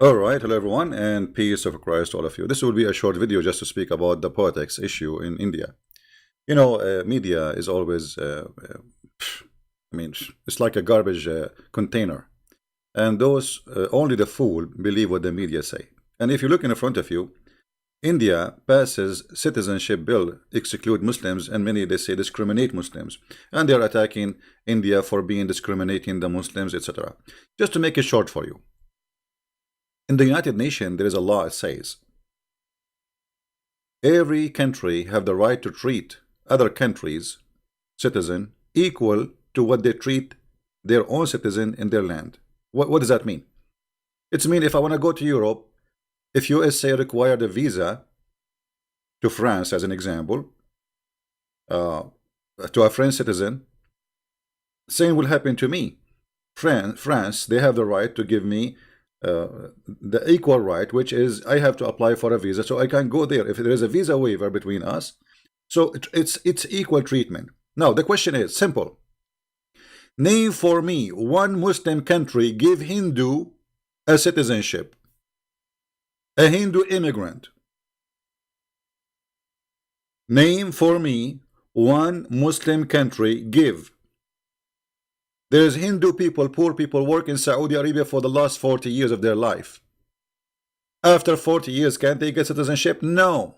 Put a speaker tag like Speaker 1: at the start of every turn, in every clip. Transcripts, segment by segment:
Speaker 1: All right, hello everyone, and peace of Christ to all of you. This will be a short video just to speak about the politics issue in India. Media is always, I mean, it's like a garbage container, and those only the fool believe what the media say. And if you look in front of you, India passes citizenship bill exclude Muslims, and many they say discriminate Muslims, and they are attacking India for being discriminating the Muslims, etc. Just to make it short for you. In the United Nations, there is a law that says every country have the right to treat other countries' citizen equal to what they treat their own citizen in their land. What does that mean? It's mean if I want to go to Europe, if USA required a visa to France, as an example, to a French citizen, same will happen to me. France, they have the right to give me the equal right, which is I have to apply for a visa so I can go there if there is a visa waiver between us. So it's equal treatment. Now the question is simple. Name for me one Muslim country give Hindu a citizenship, a Hindu immigrant. Name for me one Muslim country give. There's Hindu people, poor people, work in Saudi Arabia for the last 40 years of their life. After 40 years, can't they get citizenship? No.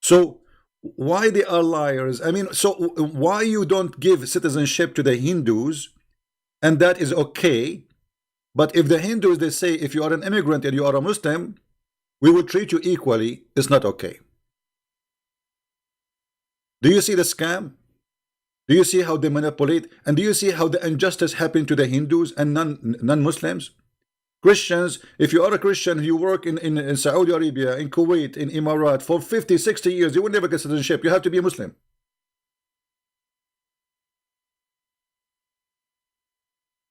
Speaker 1: So why they are liars? I mean, so why you don't give citizenship to the Hindus, and that is okay, but if the Hindus, they say, if you are an immigrant and you are a Muslim, we will treat you equally, it's not okay. Do you see the scam? Do you see how they manipulate? And do you see how the injustice happened to the Hindus and non-Muslims? Christians, if you are a Christian, you work in Saudi Arabia, in Kuwait, in Emirat for 50, 60 years, you will never get citizenship. You have to be a Muslim.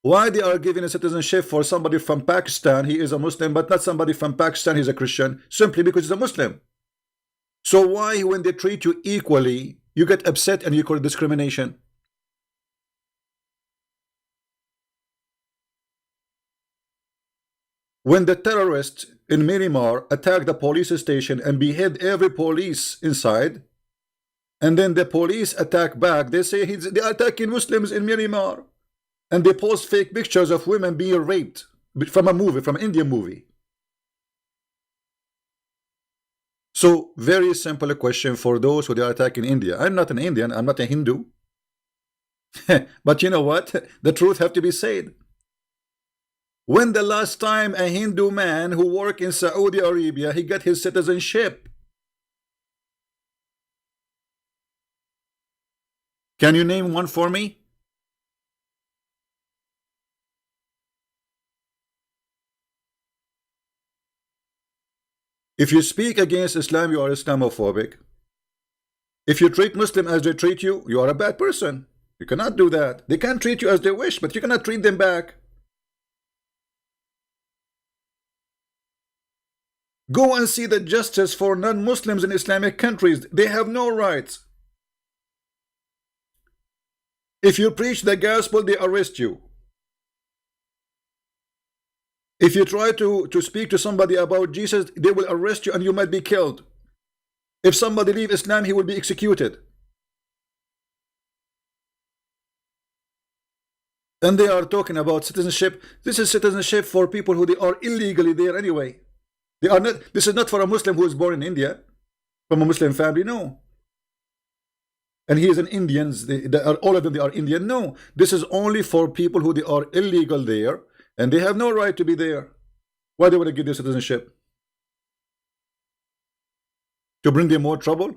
Speaker 1: Why they are giving a citizenship for somebody from Pakistan, he is a Muslim, but not somebody from Pakistan, he's a Christian, simply because he's a Muslim. So why, when they treat you equally, you get upset and you call it discrimination? When the terrorists in Myanmar attacked the police station and behead every police inside, and then the police attack back, they say they are attacking Muslims in Myanmar, and they post fake pictures of women being raped from a movie, from an Indian movie. So, very simple question for those who are attacking India. I'm not an Indian, I'm not a Hindu. But you know what? The truth have to be said. When the last time a Hindu man who worked in Saudi Arabia, he got his citizenship? Can you name one for me? If you speak against Islam, you are Islamophobic. If you treat Muslim as they treat you, you are a bad person. You cannot do that. They can treat you as they wish, but you cannot treat them back. Go and see the justice for non-Muslims in Islamic countries. They have no rights. If you preach the gospel, they arrest you. If you try to speak to somebody about Jesus, they will arrest you and you might be killed. If somebody leaves Islam, he will be executed. And they are talking about citizenship. This is citizenship for people who they are illegally there anyway. They are not. This is not for a Muslim who is born in India, from a Muslim family. No. And he is an Indian. All of them, they are Indian. No. This is only for people who they are illegal there, and they have no right to be there. Why they want to give their citizenship? To bring them more trouble?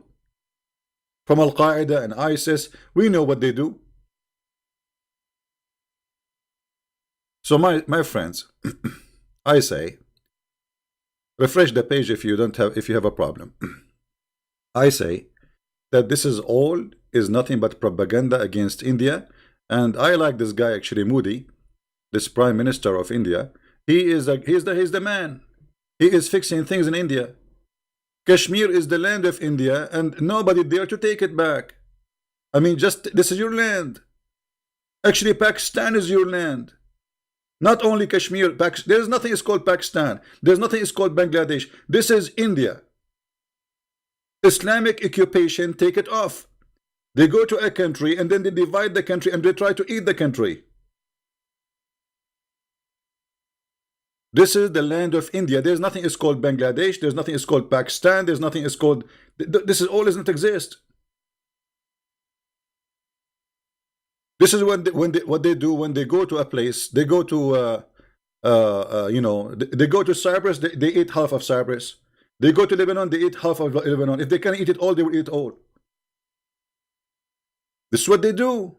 Speaker 1: From Al-Qaeda and ISIS, we know what they do. So my friends, I say, refresh the page if you have a problem. I say that this is nothing but propaganda against India, and I like this guy actually, Modi, this Prime Minister of India. He's the man. He is fixing things in India. Kashmir is the land of India, and nobody dare to take it back. I mean, just this is your land. Actually, Pakistan is your land. Not only Kashmir, there's nothing is called Pakistan. There's nothing is called Bangladesh. This is India. Islamic occupation, take it off. They go to a country and then they divide the country and they try to eat the country. This is the land of India. There's nothing is called Bangladesh. There's nothing is called Pakistan. There's nothing is called. This is all does not exist. This is what they do when they go to a place. They go to they go to Cyprus. They eat half of Cyprus. They go to Lebanon. They eat half of Lebanon. If they can eat it all, they will eat all. This is what they do.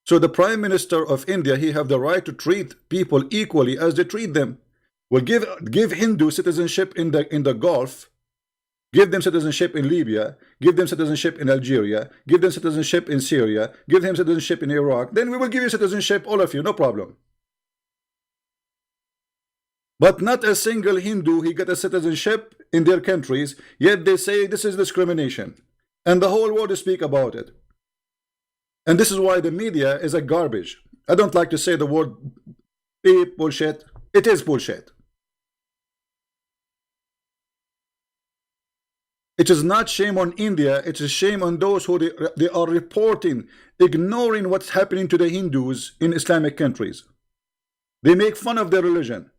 Speaker 1: So the Prime Minister of India, he have the right to treat people equally as they treat them. Well, give Hindu citizenship in the Gulf, give them citizenship in Libya, give them citizenship in Algeria, give them citizenship in Syria, give them citizenship in Iraq. Then we will give you citizenship, all of you, no problem. But not a single Hindu, he got a citizenship in their countries, yet they say this is discrimination. And the whole world speak about it. And this is why the media is a garbage. I don't like to say the word beep, bullshit. It is bullshit. It is not shame on India. It is shame on those who they are reporting, ignoring what's happening to the Hindus in Islamic countries. They make fun of their religion.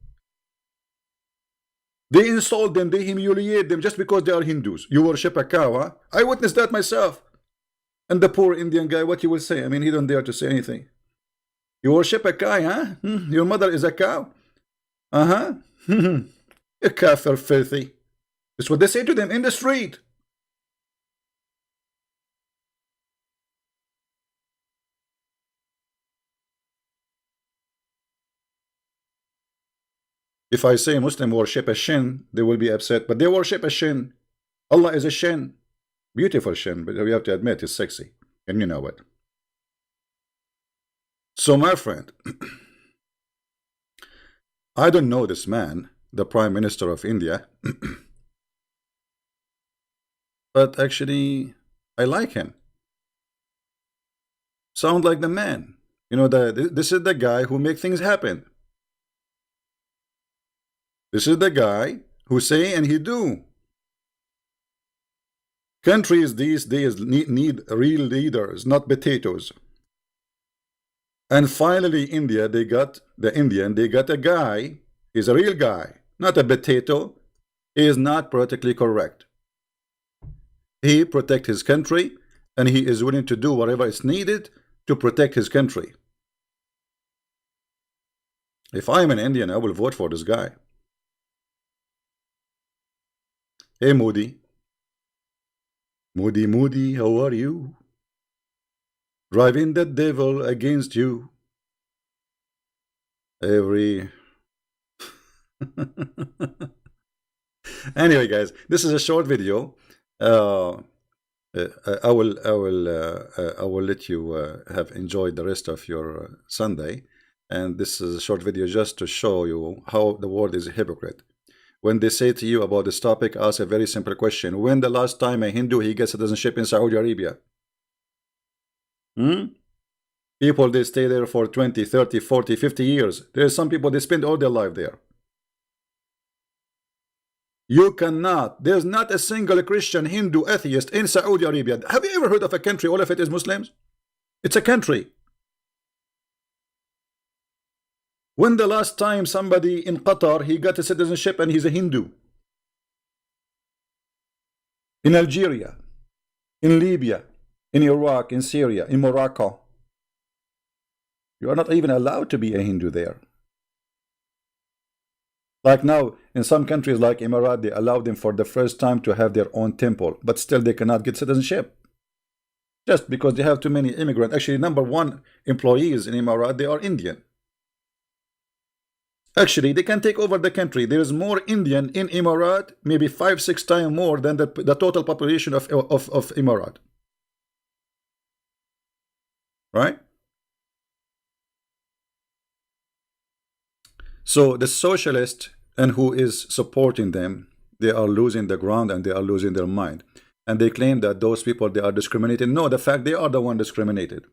Speaker 1: They insult them. They humiliate them just because they are Hindus. You worship a cow, huh? I witnessed that myself. And the poor Indian guy, what he will say? I mean, he don't dare to say anything. You worship a cow, huh? Your mother is a cow? Uh-huh. A kafir, filthy. That's what they say to them in the street. If I say Muslim worship a shin, they will be upset. But they worship a shin. Allah is a shin. Beautiful shin, but we have to admit it's sexy. And you know it. So my friend, I don't know this man, the Prime Minister of India. But actually, I like him. Sound like the man. You know, this is the guy who make things happen. This is the guy who say and he do. Countries these days need real leaders, not potatoes. And finally, India, they got a guy. He's a real guy, not a potato. He is not politically correct. He protect his country, and he is willing to do whatever is needed to protect his country. If I'm an Indian, I will vote for this guy. Hey, Modi. Modi, how are you? Driving the devil against you. Anyway, guys, this is a short video. I will let you have enjoyed the rest of your Sunday. And this is a short video just to show you how the world is a hypocrite. When they say to you about this topic, ask a very simple question. When the last time a Hindu he gets citizenship in Saudi Arabia? People, they stay there for 20, 30, 40, 50 years. There's some people, they spend all their life there. You cannot. There's not a single Christian, Hindu, atheist in Saudi Arabia. Have you ever heard of a country, all of it is Muslims? It's a country. When the last time somebody in Qatar, he got a citizenship and he's a Hindu? In Algeria, in Libya, in Iraq, in Syria, in Morocco. You are not even allowed to be a Hindu there. Like now, in some countries like Emirat, they allow them for the first time to have their own temple, but still they cannot get citizenship. Just because they have too many immigrants. Actually, #1 employees in Emirat, they are Indian. Actually, they can take over the country. There is more Indian in Emirat, maybe 5-6 times more than the total population of Emirat. Right? So the socialist and who is supporting them, they are losing the ground and they are losing their mind. And they claim that those people, they are discriminated. No, the fact they are the one discriminated.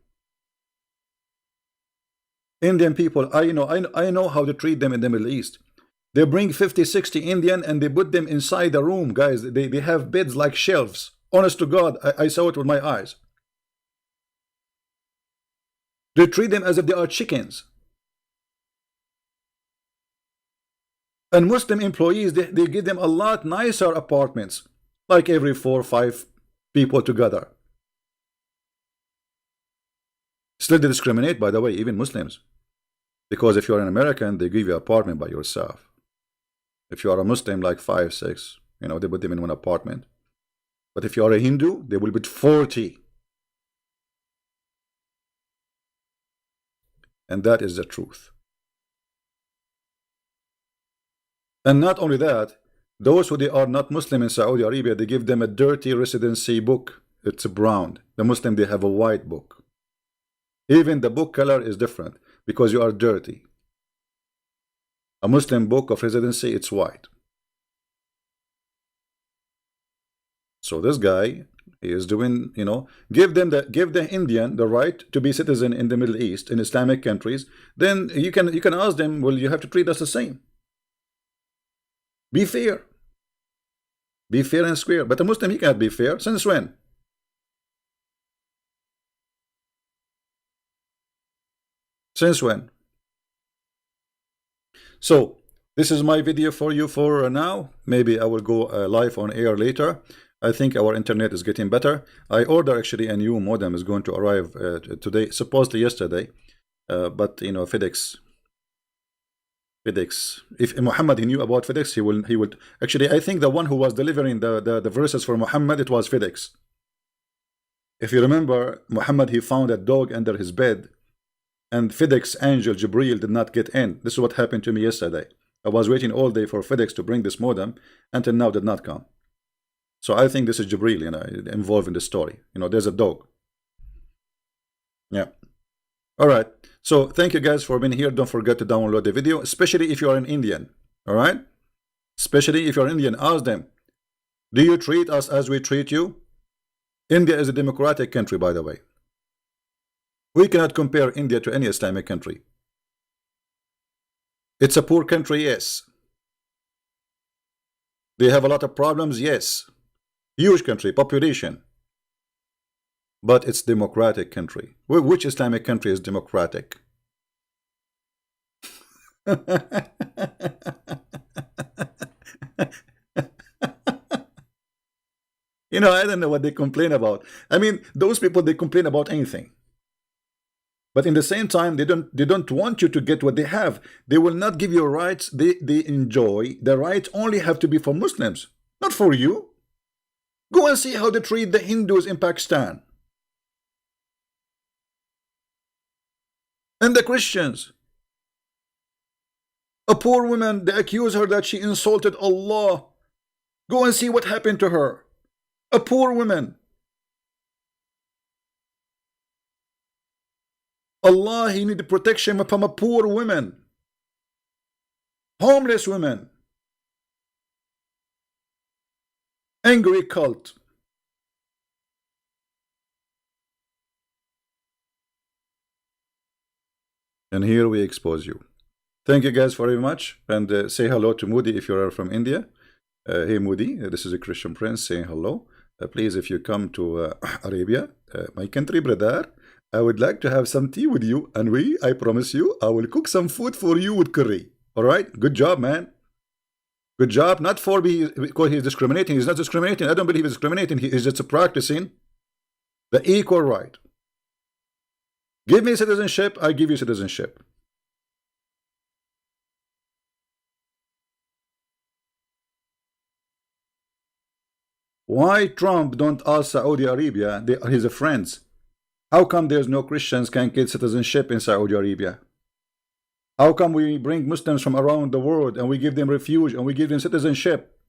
Speaker 1: Indian people, I know how to treat them in the Middle East. They bring 50, 60 Indian and they put them inside the room, guys. They have beds like shelves. Honest to God, I saw it with my eyes. They treat them as if they are chickens. And Muslim employees, they give them a lot nicer apartments, like every 4 or 5 people together. Still they discriminate, by the way, even Muslims. Because if you're an American, they give you an apartment by yourself. If you are a Muslim, like 5, 6, they put them in one apartment. But if you are a Hindu, they will put 40. And that is the truth. And not only that, those who they are not Muslim in Saudi Arabia, they give them a dirty residency book. It's brown. The Muslim, they have a white book. Even the book color is different because you are dirty. A Muslim book of residency, it's white. So this guy, he is doing, give the Indian the right to be citizen in the Middle East, in Islamic countries. Then you can ask them, well, you have to treat us the same. Be fair. Be fair and square. But a Muslim, he cannot be fair. Since when? Since when? So this is my video for you for now. Maybe I will go live on air later. I think our internet is getting better. I order actually a new modem is going to arrive today, supposedly yesterday, but FedEx. If Muhammad he knew about FedEx, he would actually. I think the one who was delivering the verses for Muhammad, it was FedEx. If you remember, Muhammad he found a dog under his bed, and FedEx angel Jibril did not get in. This is what happened to me yesterday. I was waiting all day for FedEx to bring this modem, until now did not come. So I think this is Jibril, involved in the story. There's a dog. Yeah. All right. So thank you guys for being here. Don't forget to download the video, especially if you are an Indian. All right. Especially if you're an Indian, ask them, do you treat us as we treat you? India is a democratic country, by the way. We cannot compare India to any Islamic country. It's a poor country, yes. They have a lot of problems, yes. Huge country, population. But it's democratic country. Which Islamic country is democratic? I don't know what they complain about. I mean, those people, they complain about anything. But in the same time, they don't want you to get what they have. They will not give you rights they enjoy. The rights only have to be for Muslims, not for you. Go and see how they treat the Hindus in Pakistan. And the Christians. A poor woman, they accuse her that she insulted Allah. Go and see what happened to her. A poor woman. Allah, he needed protection from a poor woman. Homeless women. Angry cult. And here we expose you. Thank you guys very much. And say hello to Moody if you are from India. Hey Moody, this is a Christian prince saying hello. Please, if you come to Arabia, my country, brother, I would like to have some tea with you. And I promise you, I will cook some food for you with curry. All right? Good job, man. Good job. Not for because he's discriminating. He's not discriminating. I don't believe he's discriminating. He is just practicing the equal right. Give me citizenship, I give you citizenship. Why Trump don't ask Saudi Arabia? They are his friends. How come there's no Christians can get citizenship in Saudi Arabia? How come we bring Muslims from around the world and we give them refuge and we give them citizenship?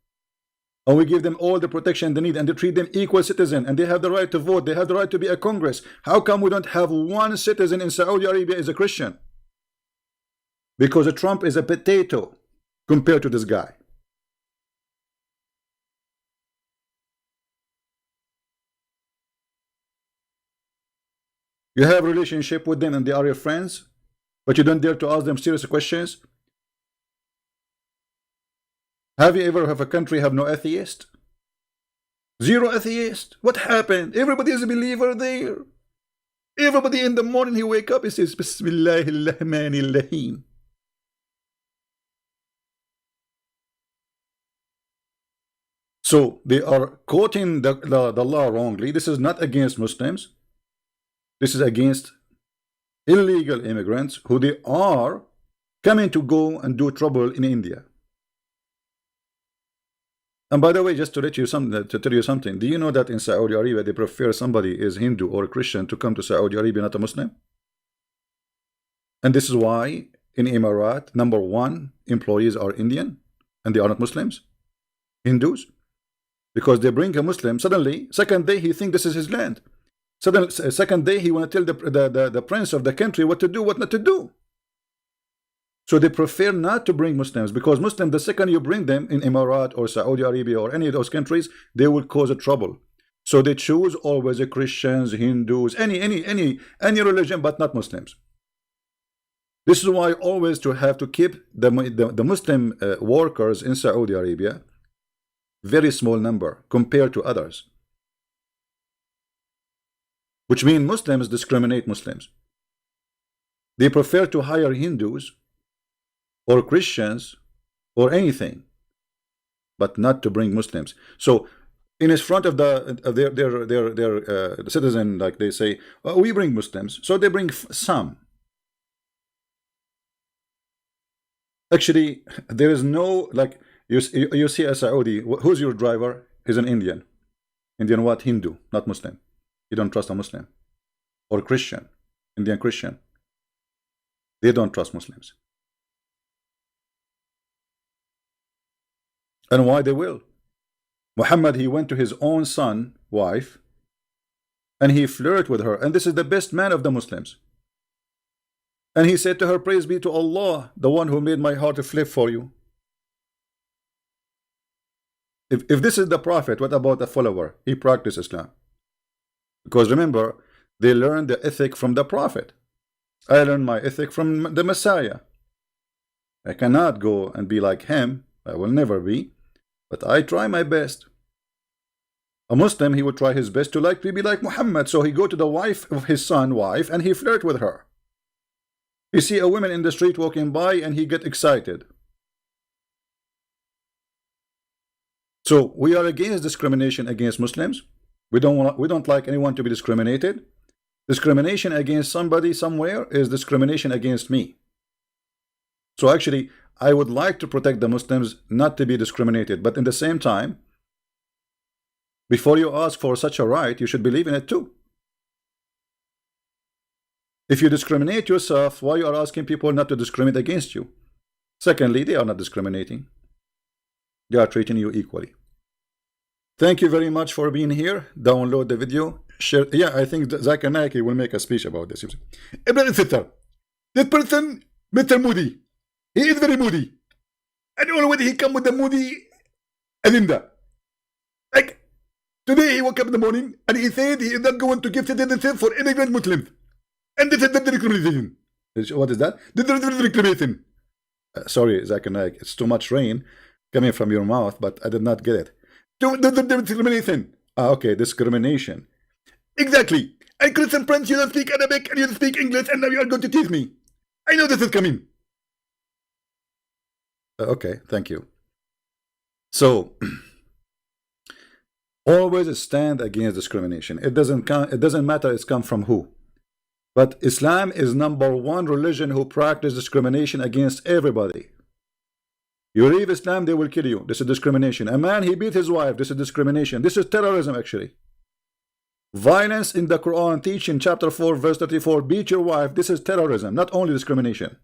Speaker 1: And we give them all the protection they need and they treat them equal citizen and they have the right to vote, they have the right to be a Congress. How come we don't have one citizen in Saudi Arabia is a Christian? Because Trump is a potato compared to this guy. You have a relationship with them and they are your friends. but you don't dare to ask them serious questions. Have you ever have a country have no atheist? Zero atheist? What happened? Everybody is a believer there. Everybody in the morning he wake up, he says Bismillahirrahmanirrahim. So they are quoting the law wrongly. This is not against Muslims. This is against illegal immigrants who they are coming to go and do trouble in India. And by the way, just to tell you something, do you know that in Saudi Arabia they prefer somebody is Hindu or Christian to come to Saudi Arabia, not a Muslim? And this is why in Emirat, #1 employees are Indian and they are not Muslims, Hindus, because they bring a Muslim. Suddenly, second day he thinks this is his land. Suddenly, second day he want to tell the prince of the country what to do, what not to do. So they prefer not to bring Muslims, because Muslims, the second you bring them in Emirat or Saudi Arabia or any of those countries, they will cause a trouble. So they choose always the Christians, Hindus, any religion, but not Muslims. This is why always to have to keep the Muslim workers in Saudi Arabia very small number compared to others, which means Muslims discriminate Muslims. They prefer to hire Hindus or Christians or anything, but not to bring Muslims. So in front of their citizen, like they say, oh, we bring Muslims, so they bring some. Actually, there is no, like, you see a Saudi, who's your driver? Is an Indian. Indian what? Hindu, not Muslim. You don't trust a Muslim. Or Christian, Indian Christian. They don't trust Muslims. And why they will? Muhammad, he went to his own son, wife, and he flirted with her. And this is the best man of the Muslims. And he said to her, praise be to Allah, the one who made my heart to flip for you. If this is the Prophet, what about a follower? He practiced Islam. Because remember, they learned the ethic from the Prophet. I learned my ethic from the Messiah. I cannot go and be like him. I will never be. But I try my best. A Muslim, he would try his best to be like Muhammad. So he go to the wife of his son, wife, and he flirt with her. You see a woman in the street walking by and he get excited. So we are against discrimination against Muslims. We don't like anyone to be discriminated. Discrimination against somebody somewhere is discrimination against me. So actually, I would like to protect the Muslims not to be discriminated, but in the same time, before you ask for such a right, you should believe in it too. If you discriminate yourself, why you are asking people not to discriminate against you? Secondly, they are not discriminating. They are treating you equally. Thank you very much for being here. Download the video. Share. Yeah, I think Zakir Naik will make a speech about this. That person, Mr. Moody, he is very moody. And already he come with the moody agenda. Like, today he woke up in the morning and he said he is not going to give citizenship for immigrant Muslims. And this is the discrimination. What is that? The discrimination. Sorry, Zakir Naik, it's too much rain coming from your mouth, but I did not get it. Discrimination. Okay, discrimination. Exactly. And Christian friends, you don't speak Arabic and you don't speak English, and now you are going to tease me. I know this is coming. Okay, thank you. So, always stand against discrimination. It doesn't matter it's come from who. But Islam is #1 religion who practice discrimination against everybody. You leave Islam, they will kill you. This is discrimination. A man, he beat his wife. This is discrimination. This is terrorism, actually. Violence in the Quran, teaching chapter 4, verse 34, beat your wife. This is terrorism, not only discrimination.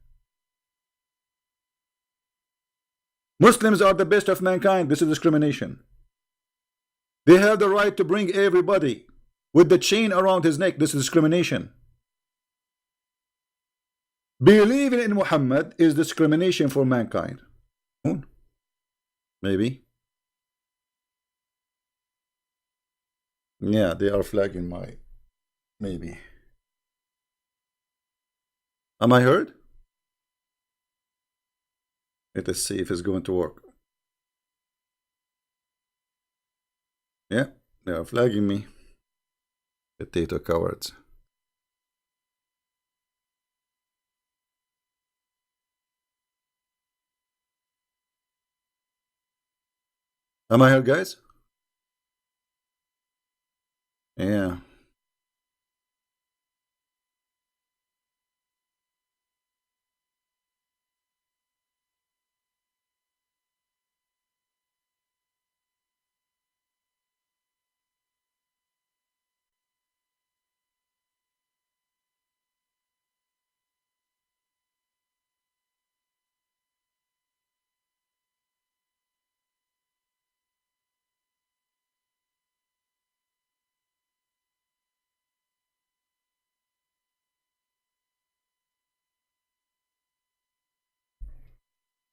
Speaker 1: Muslims are the best of mankind. This is discrimination. They have the right to bring everybody with the chain around his neck. This is discrimination. Believing in Muhammad is discrimination for mankind. Maybe. Yeah, they are flagging my maybe. Am I heard? Let us see if it's going to work. Yeah, they are flagging me. Potato cowards. Am I here, guys? Yeah.